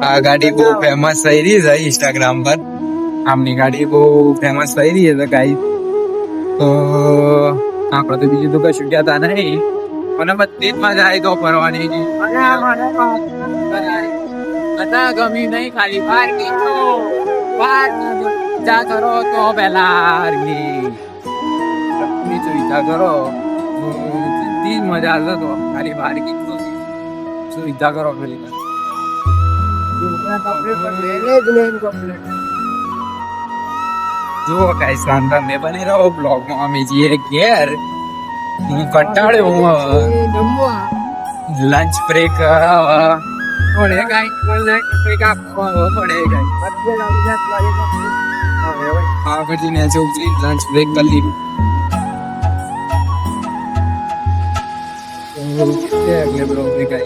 આ ગાડી બહુ ફેમસ થઈ રહી છે ઇન્સ્ટાગ્રામ પર. આમની ગાડી બહુ ફેમસ થઈ રહી છે ગાઈસ. તો આપણે તો બીજું તો કશું કહેતા નહીં, મને બધી જ મજા આવી તો ફરવાની. બધા ગમી નહીં, ખાલી પાર્કિંગ વિચાર કરો તો પેલા વિચાર કરો બધી મજા આવશે તો ખાલી પાર્કિંગ સુવિધા કરો પેલી. જુઓ કઈ શાંત મેં બની રહ્યો બ્લોગમાં. અમે જઈએ ઘેર, હું કંટાળ્યો. હું લંચ બ્રેક પડે કઈ પડે હા પછી ને લંચ બ્રેક કરી લીધું. બ્લોગ કઈ